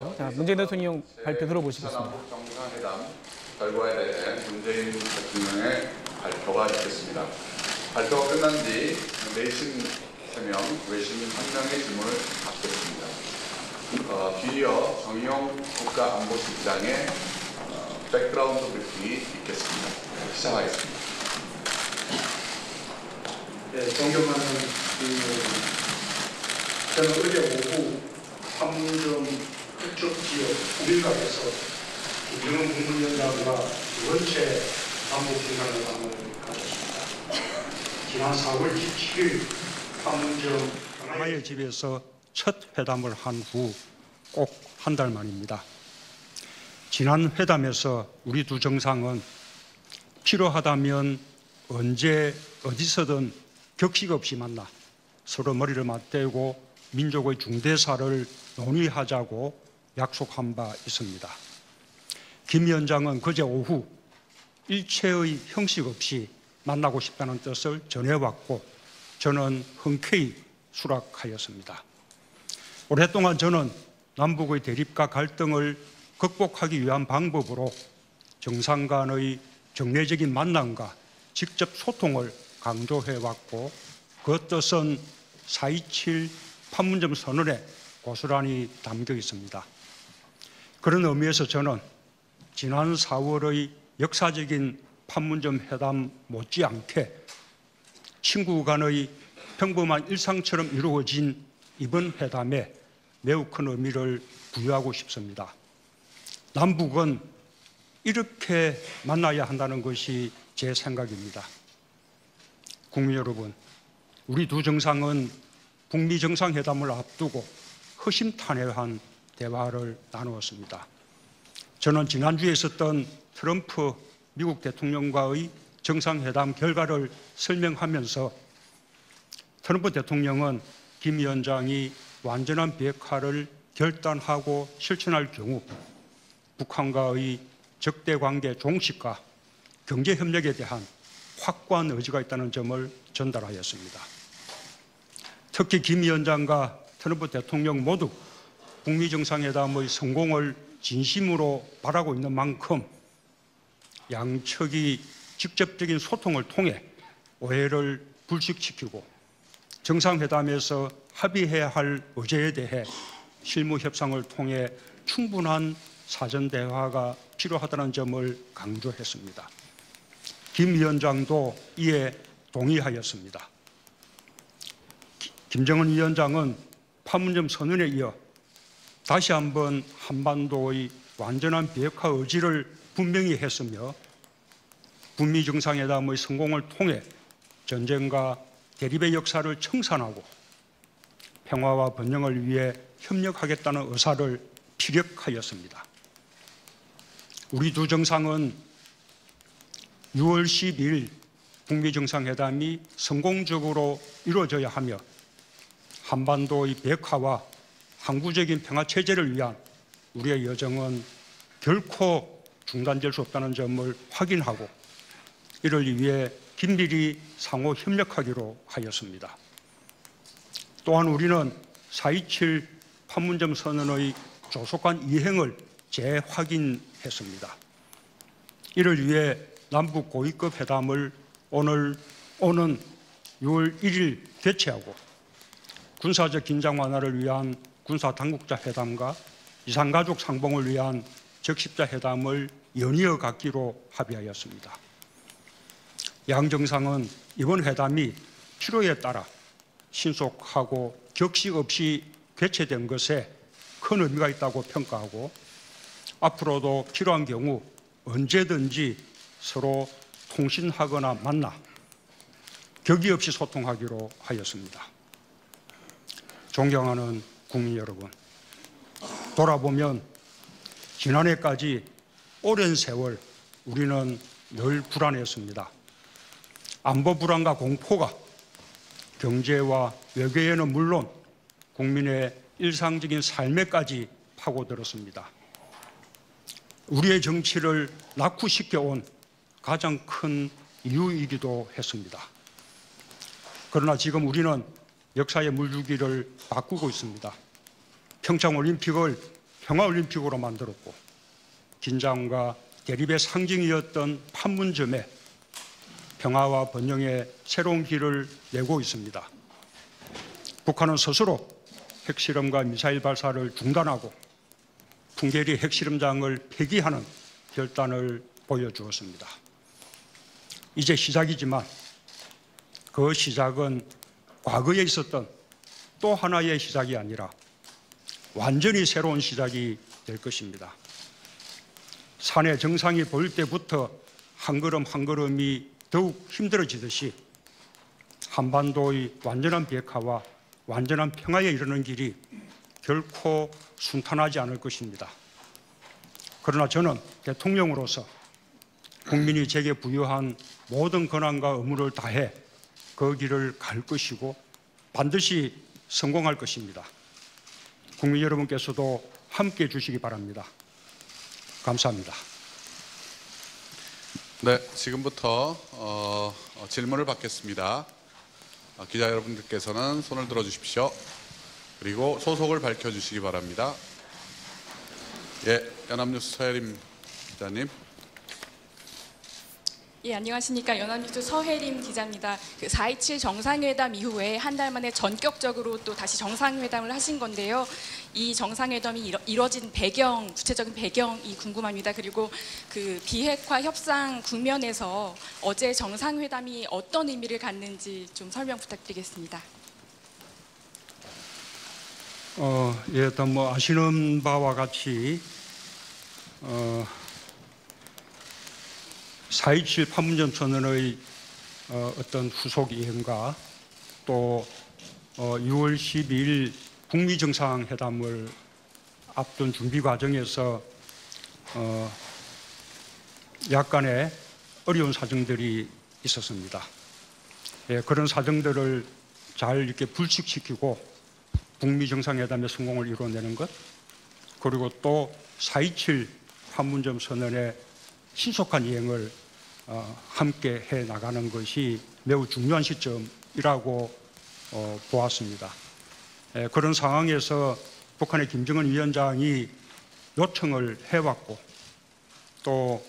자, 문재인 대통령 발표 들어보시겠습니다. 남북 정상회담 결과에 대해 문재인 대통령의 발표가 있겠습니다. 발표가 끝난 뒤 내신 3명, 외신 1명의 질문을 받겠습니다. 뒤이어 정의용 국가안보실장의 백그라운드 브리핑이 있겠습니다. 시작하겠습니다. 네, 존경하는 저는 어제 오후 판문점 북쪽 지역 국민각에서 김정은 국무위원장과 두 번째 남북 정상회담을 가졌습니다. 지난 4월 17일 판문점 강화의 집에서 첫 회담을 한 후 꼭 한 달 만입니다. 지난 회담에서 우리 두 정상은 필요하다면 언제 어디서든 격식 없이 만나 서로 머리를 맞대고 민족의 중대사를 논의하자고 약속한 바 있습니다. 김 위원장은 그제 오후 일체의 형식 없이 만나고 싶다는 뜻을 전해왔고 저는 흔쾌히 수락하였습니다. 오랫동안 저는 남북의 대립과 갈등을 극복하기 위한 방법으로 정상 간의 정례적인 만남과 직접 소통을 강조해왔고 그 뜻은 4.27 판문점 선언에 고스란히 담겨 있습니다. 그런 의미에서 저는 지난 4월의 역사적인 판문점 회담 못지않게 친구 간의 평범한 일상처럼 이루어진 이번 회담에 매우 큰 의미를 부여하고 싶습니다. 남북은 이렇게 만나야 한다는 것이 제 생각입니다. 국민 여러분, 우리 두 정상은 북미 정상회담을 앞두고 허심탄회한 대화를 나누었습니다. 저는 지난주에 있었던 트럼프 미국 대통령과의 정상회담 결과를 설명하면서 트럼프 대통령은 김 위원장이 완전한 비핵화를 결단하고 실천할 경우 북한과의 적대관계 종식과 경제협력에 대한 확고한 의지가 있다는 점을 전달하였습니다. 특히 김 위원장과 트럼프 대통령 모두 북미 정상회담의 성공을 진심으로 바라고 있는 만큼 양측이 직접적인 소통을 통해 오해를 불식시키고 정상회담에서 합의해야 할 의제에 대해 실무 협상을 통해 충분한 사전 대화가 필요하다는 점을 강조했습니다. 김 위원장도 이에 동의하였습니다. 김정은 위원장은 판문점 선언에 이어 다시 한번 한반도의 완전한 비핵화 의지를 분명히 했으며 북미 정상회담의 성공을 통해 전쟁과 대립의 역사를 청산하고 평화와 번영을 위해 협력하겠다는 의사를 피력하였습니다. 우리 두 정상은 6월 12일 북미 정상회담이 성공적으로 이루어져야 하며 한반도의 비핵화와 항구적인 평화체제를 위한 우리의 여정은 결코 중단될 수 없다는 점을 확인하고 이를 위해 긴밀히 상호 협력하기로 하였습니다. 또한 우리는 4.27 판문점 선언의 조속한 이행을 재확인했습니다. 이를 위해 남북 고위급 회담을 오는 6월 1일 개최하고 군사적 긴장 완화를 위한 군사당국자 회담과 이산가족 상봉을 위한 적십자 회담을 연이어 갖기로 합의하였습니다. 양 정상은 이번 회담이 필요에 따라 신속하고 격식 없이 개최된 것에 큰 의미가 있다고 평가하고 앞으로도 필요한 경우 언제든지 서로 통신하거나 만나 격의 없이 소통하기로 하였습니다. 존경하는 국민 여러분, 돌아보면 지난해까지 오랜 세월 우리는 늘 불안했습니다. 안보 불안과 공포가 경제와 외교에는 물론 국민의 일상적인 삶에까지 파고들었습니다. 우리의 정치를 낙후시켜온 가장 큰 이유이기도 했습니다. 그러나 지금 우리는 역사의 물줄기를 바꾸고 있습니다. 평창올림픽을 평화올림픽으로 만들었고 긴장과 대립의 상징이었던 판문점에 평화와 번영의 새로운 길을 내고 있습니다. 북한은 스스로 핵실험과 미사일 발사를 중단하고 풍계리 핵실험장을 폐기하는 결단을 보여주었습니다. 이제 시작이지만 그 시작은 과거에 있었던 또 하나의 시작이 아니라 완전히 새로운 시작이 될 것입니다. 산의 정상이 보일 때부터 한 걸음 한 걸음이 더욱 힘들어지듯이 한반도의 완전한 비핵화와 완전한 평화에 이르는 길이 결코 순탄하지 않을 것입니다. 그러나 저는 대통령으로서 국민이 제게 부여한 모든 권한과 의무를 다해 그 길을 갈 것이고 반드시 성공할 것입니다. 국민 여러분께서도 함께 해 주시기 바랍니다. 감사합니다. 네, 지금부터 질문을 받겠습니다. 기자 여러분들께서는 손을 들어 주십시오. 그리고 소속을 밝혀주시기 바랍니다. 예, 연합뉴스 서혜림 기자님. 예, 안녕하십니까. 연합뉴스 서혜림 기자입니다. 4.27 정상회담 이후에 한 달 만에 전격적으로 또 다시 정상회담을 하신 건데요. 이 정상회담이 이뤄진 배경, 구체적인 배경이 궁금합니다. 그리고 그 비핵화 협상 국면에서 어제 정상회담이 어떤 의미를 갖는지 좀 설명 부탁드리겠습니다. 일단 뭐 아시는 바와 같이 4.27 판문점 선언의 어떤 후속 이행과 또 6월 12일 북미 정상회담을 앞둔 준비 과정에서 약간의 어려운 사정들이 있었습니다. 예, 그런 사정들을 잘 이렇게 불식시키고 북미 정상회담의 성공을 이뤄내는 것, 그리고 또 4.27 판문점 선언의 신속한 이행을 함께 해 나가는 것이 매우 중요한 시점이라고 보았습니다. 그런 상황에서 북한의 김정은 위원장이 요청을 해왔고 또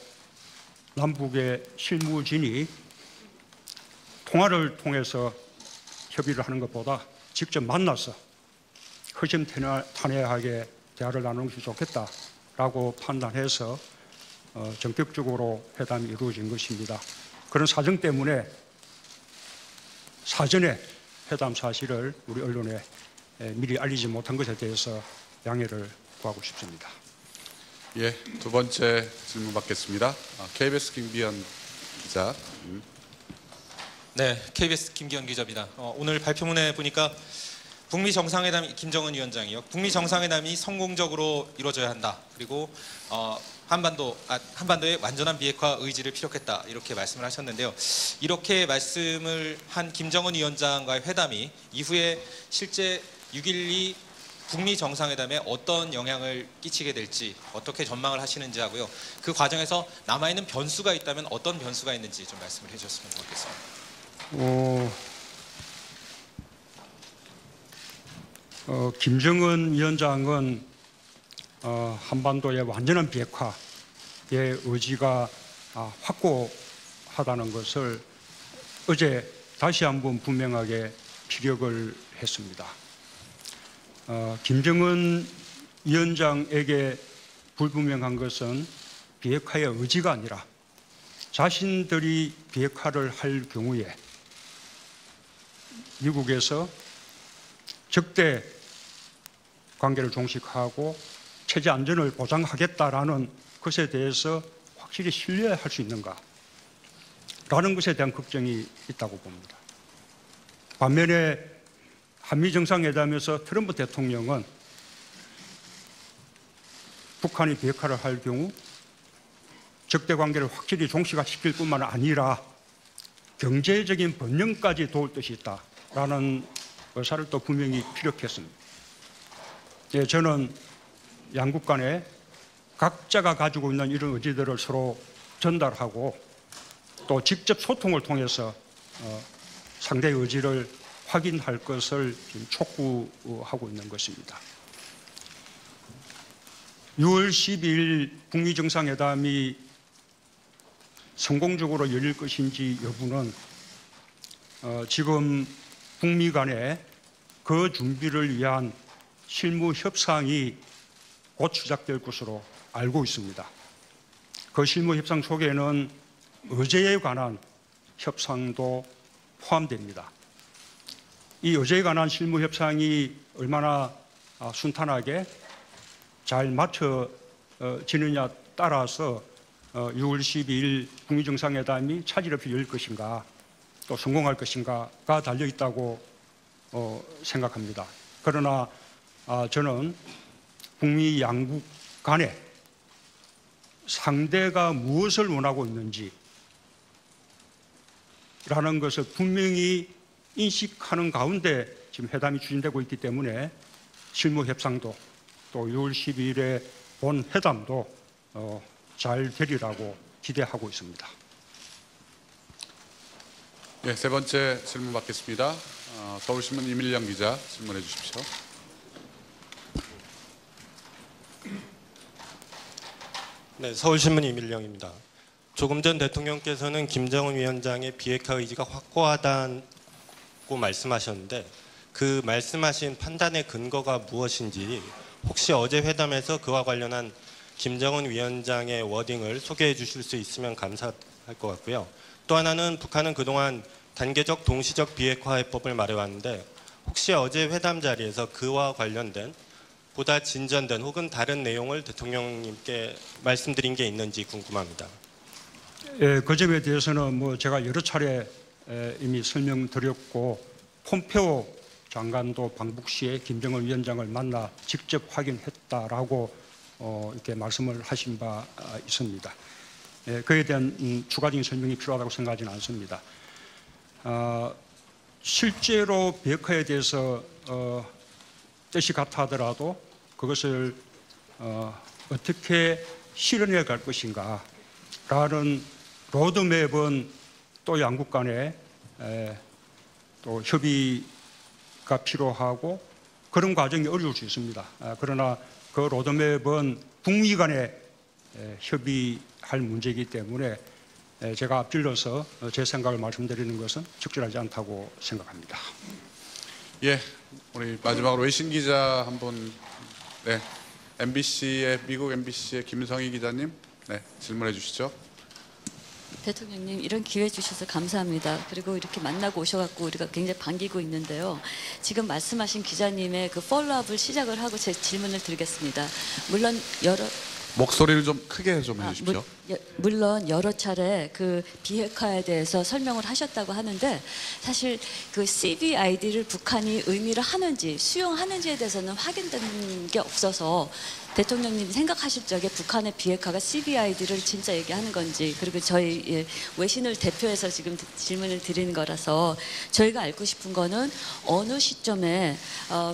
남북의 실무진이 통화를 통해서 협의를 하는 것보다 직접 만나서 허심탄회하게 대화를 나누는 것이 좋겠다라고 판단해서 전격적으로 회담이 이루어진 것입니다. 그런 사정 때문에 사전에 회담 사실을 우리 언론에 미리 알리지 못한 것에 대해서 양해를 구하고 싶습니다. 예, 두 번째 질문 받겠습니다. KBS 김기현 기자. 네, KBS 김기현 기자입니다. 오늘 발표문에 보니까 북미 정상회담 김정은 위원장이요. 북미 정상회담이 성공적으로 이루어져야 한다. 그리고 한반도의 완전한 비핵화 의지를 피력했다. 이렇게 말씀을 하셨는데요. 이렇게 말씀을 한 김정은 위원장과의 회담이 이후에 실제 6.12 북미 정상회담에 어떤 영향을 끼치게 될지 어떻게 전망을 하시는지 하고요. 그 과정에서 남아있는 변수가 있다면 어떤 변수가 있는지 좀 말씀을 해주셨으면 좋겠습니다. 김정은 위원장은 한반도의 완전한 비핵화의 의지가 확고하다는 것을 어제 다시 한번 분명하게 피력을 했습니다. 김정은 위원장에게 불분명한 것은 비핵화의 의지가 아니라 자신들이 비핵화를 할 경우에 미국에서 적대 관계를 종식하고 체제 안전을 보장하겠다라는 것에 대해서 확실히 신뢰할 수 있는가라는 것에 대한 걱정이 있다고 봅니다. 반면에 한미 정상회담에서 트럼프 대통령은 북한이 비핵화를 할 경우 적대 관계를 확실히 종식시킬 뿐만 아니라 경제적인 번영까지 도울 뜻이 있다라는 의사를 또 분명히 피력했습니다. 예, 저는 양국 간에 각자가 가지고 있는 이런 의지들을 서로 전달하고 또 직접 소통을 통해서 상대의 의지를 확인할 것을 지금 촉구하고 있는 것입니다. 6월 12일 북미 정상회담이 성공적으로 열릴 것인지 여부는 지금 북미 간에 그 준비를 위한 실무 협상이 곧 시작될 것으로 알고 있습니다. 그 실무 협상 속에는 의제에 관한 협상도 포함됩니다. 이 의제에 관한 실무 협상이 얼마나 순탄하게 잘 맞춰지느냐 따라서 6월 12일 북미 정상회담이 차질 없이 열릴 것인가 또 성공할 것인가가 달려 있다고 생각합니다. 그러나 저는 북미 양국 간에 상대가 무엇을 원하고 있는지 라는 것을 분명히 인식하는 가운데 지금 회담이 추진되고 있기 때문에 실무 협상도 또 6월 12일에 본 회담도 잘 되리라고 기대하고 있습니다. 예, 세 번째 질문 받겠습니다. 서울신문 이밀령 기자 질문해 주십시오. 네, 서울신문 이밀령입니다. 조금 전 대통령께서는 김정은 위원장의 비핵화 의지가 확고하다고 말씀하셨는데 그 말씀하신 판단의 근거가 무엇인지 혹시 어제 회담에서 그와 관련한 김정은 위원장의 워딩을 소개해 주실 수 있으면 감사할 것 같고요. 또 하나는 북한은 그동안 단계적 동시적 비핵화 해법을 말해왔는데 혹시 어제 회담 자리에서 그와 관련된 보다 진전된 혹은 다른 내용을 대통령님께 말씀드린 게 있는지 궁금합니다. 예, 그 점에 대해서는 제가 여러 차례 이미 설명드렸고 폼페오 장관도 방북 시에 김정은 위원장을 만나 직접 확인했다라고 이렇게 말씀을 하신 바 있습니다. 예, 그에 대한 추가적인 설명이 필요하다고 생각하지는 않습니다. 실제로 비핵화에 대해서 뜻이 같아 하더라도 그것을 어떻게 실현해 갈 것인가 라는 로드맵은 또 양국 간에 또 협의가 필요하고 그런 과정이 어려울 수 있습니다. 그러나 그 로드맵은 북미 간에 협의할 문제이기 때문에 제가 앞질러서 제 생각을 말씀드리는 것은 적절하지 않다고 생각합니다. 예, 우리 마지막으로 외신 기자 한 분, 네, 미국 MBC의 김성희 기자님, 네, 질문해 주시죠. 대통령님 이런 기회 주셔서 감사합니다. 그리고 이렇게 만나고 오셔갖고 우리가 굉장히 반기고 있는데요. 지금 말씀하신 기자님의 그 폴로업을 시작을 하고 제 질문을 드리겠습니다. 물론 목소리를 좀 크게 좀 해주십시오. 물론 여러 차례 그 비핵화에 대해서 설명을 하셨다고 하는데 사실 그 CVID를 북한이 의미를 하는지 수용하는지에 대해서는 확인된 게 없어서 대통령님이 생각하실 적에 북한의 비핵화가 CVID를 진짜 얘기하는 건지 그리고 저희 외신을 대표해서 지금 질문을 드리는 거라서 저희가 알고 싶은 거는 어느 시점에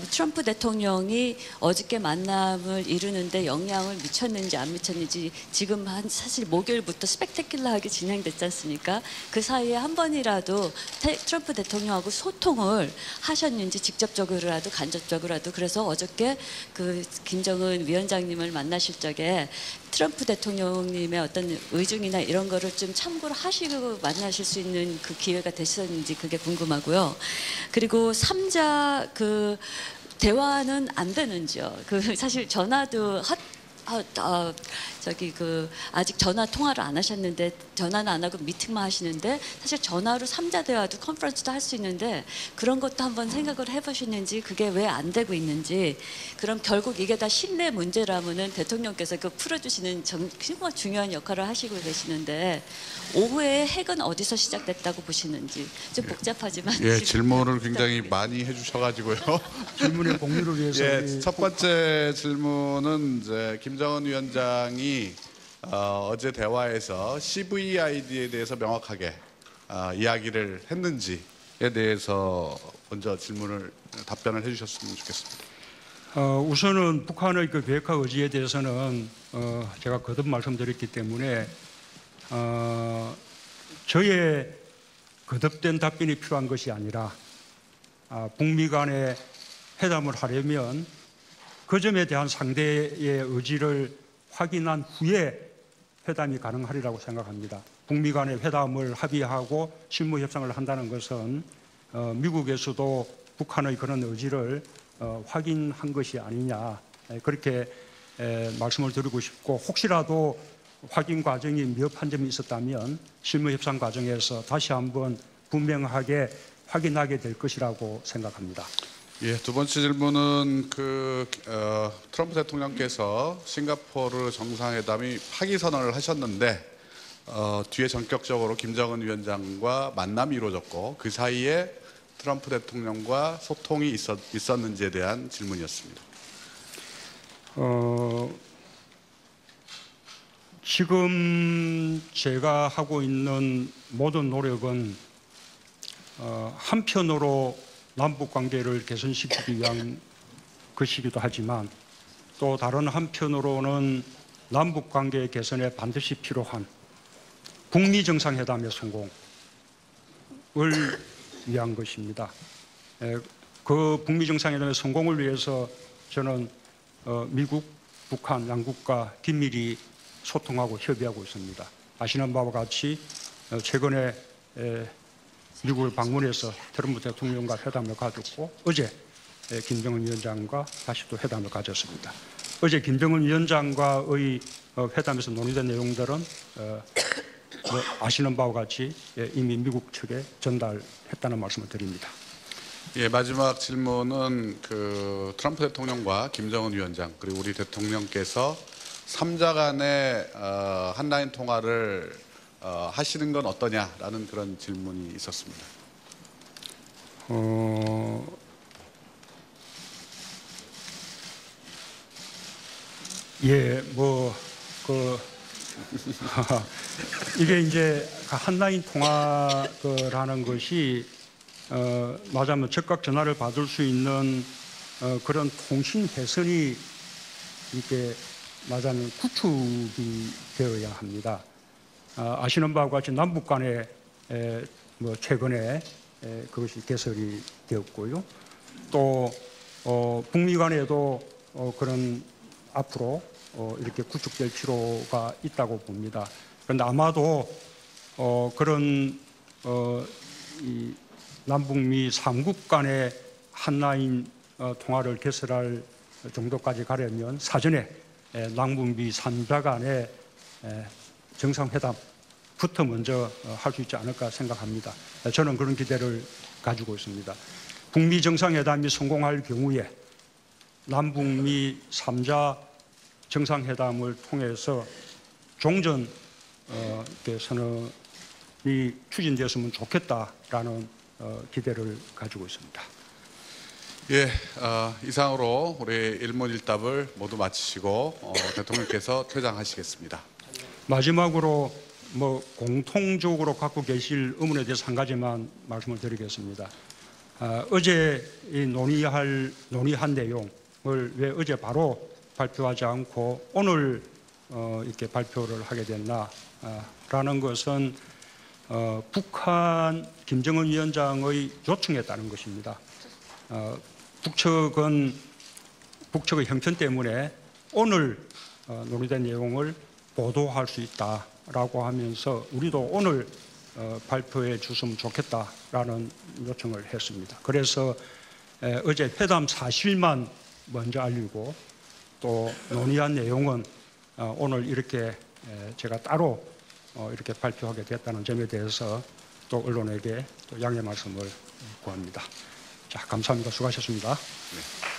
트럼프 대통령이 어저께 만남을 이루는데 영향을 미쳤는지 안 미쳤는지 지금 사실 목요일부터 스펙테큘러하게 진행됐지 않습니까? 그 사이에 한 번이라도 트럼프 대통령하고 소통을 하셨는지 직접적으로라도 간접적으로라도 그래서 어저께 그 김정은 위원장님을 만나실 적에 트럼프 대통령님의 어떤 의중이나 이런 거를 좀 참고를 하시고 만나실 수 있는 그 기회가 되셨는지 그게 궁금하고요. 그리고 3자 그 대화는 안 되는지요? 그 사실 전화도 아직 전화 통화를 안 하셨는데 전화는 안 하고 미팅만 하시는데 사실 전화로 3자 대화도 컨퍼런스도 할 수 있는데 그런 것도 한번 생각을 해보시는지 그게 왜 안 되고 있는지 그럼 결국 이게 다 신뢰 문제라면은 대통령께서 그 풀어주시는 정말 중요한 역할을 하시고 계시는데 오후에 핵은 어디서 시작됐다고 보시는지 좀 복잡하지만 예, 질문을 굉장히 많이 해주셔가지고요. 질문의 공유를 위해서 예, 첫 번째 질문은 이제 김정은 위원장이 어제 대화에서 CVID에 대해서 명확하게 이야기를 했는지에 대해서 먼저 답변을 해주셨으면 좋겠습니다. 우선은 북한의 그 비핵화 의지에 대해서는 제가 거듭 말씀드렸기 때문에 저의 거듭된 답변이 필요한 것이 아니라 북미 간에 회담을 하려면 그 점에 대한 상대의 의지를 확인한 후에 회담이 가능하리라고 생각합니다. 북미 간의 회담을 합의하고 실무 협상을 한다는 것은 미국에서도 북한의 그런 의지를 확인한 것이 아니냐, 그렇게 말씀을 드리고 싶고, 혹시라도 확인 과정이 미흡한 점이 있었다면 실무 협상 과정에서 다시 한번 분명하게 확인하게 될 것이라고 생각합니다. 예, 두 번째 질문은 트럼프 대통령께서 싱가포르 정상회담이 파기 선언을 하셨는데 뒤에 전격적으로 김정은 위원장과 만남이 이루어졌고 그 사이에 트럼프 대통령과 소통이 있었는지에 대한 질문이었습니다. 지금 제가 하고 있는 모든 노력은 한편으로 남북 관계를 개선시키기 위한 것이기도 하지만 또 다른 한편으로는 남북 관계 개선에 반드시 필요한 북미 정상회담의 성공을 위한 것입니다. 그 북미 정상회담의 성공을 위해서 저는 미국, 북한 양국과 긴밀히 소통하고 협의하고 있습니다. 아시는 바와 같이 최근에 미국을 방문해서 트럼프 대통령과 회담을 가졌고 어제 김정은 위원장과 다시 또 회담을 가졌습니다. 어제 김정은 위원장과의 회담에서 논의된 내용들은 아시는 바와 같이 이미 미국 측에 전달했다는 말씀을 드립니다. 예, 마지막 질문은 트럼프 대통령과 김정은 위원장 그리고 우리 대통령께서 3자 간의 한라인 통화를 하시는 건 어떠냐라는 그런 질문이 있었습니다. 예, 이게 이제 한라인 통화라는 것이 맞으면 즉각 전화를 받을 수 있는 그런 통신 회선이 이렇게 맞으면 구축이 되어야 합니다. 아시는 바와 같이 남북 간에 최근에 그것이 개설이 되었고요. 또 북미 간에도 그런 앞으로 이렇게 구축될 필요가 있다고 봅니다. 그런데 아마도 그런 이 남북미 3국 간의 한라인 통화를 개설할 정도까지 가려면 사전에 남북미 3자 간의 정상회담부터 먼저 할 수 있지 않을까 생각합니다. 저는 그런 기대를 가지고 있습니다. 북미 정상회담이 성공할 경우에 남북미 3자 정상회담을 통해서 종전 선언이 추진되었으면 좋겠다라는 기대를 가지고 있습니다. 예, 이상으로 우리 일문일답을 모두 마치시고 대통령께서 퇴장하시겠습니다. 마지막으로 공통적으로 갖고 계실 의문에 대해서 한 가지만 말씀을 드리겠습니다. 어제 논의한 내용을 왜 어제 바로 발표하지 않고 오늘 이렇게 발표를 하게 됐나라는 것은 북한 김정은 위원장의 요청에 따른 것입니다. 북측의 형편 때문에 오늘 논의된 내용을 보도할 수 있다라고 하면서 우리도 오늘 발표해 줬으면 좋겠다라는 요청을 했습니다. 그래서 어제 회담 사실만 먼저 알리고 또 논의한 내용은 오늘 이렇게 제가 따로 이렇게 발표하게 됐다는 점에 대해서 또 언론에게 또 양해 말씀을 구합니다. 자, 감사합니다. 수고하셨습니다. 네.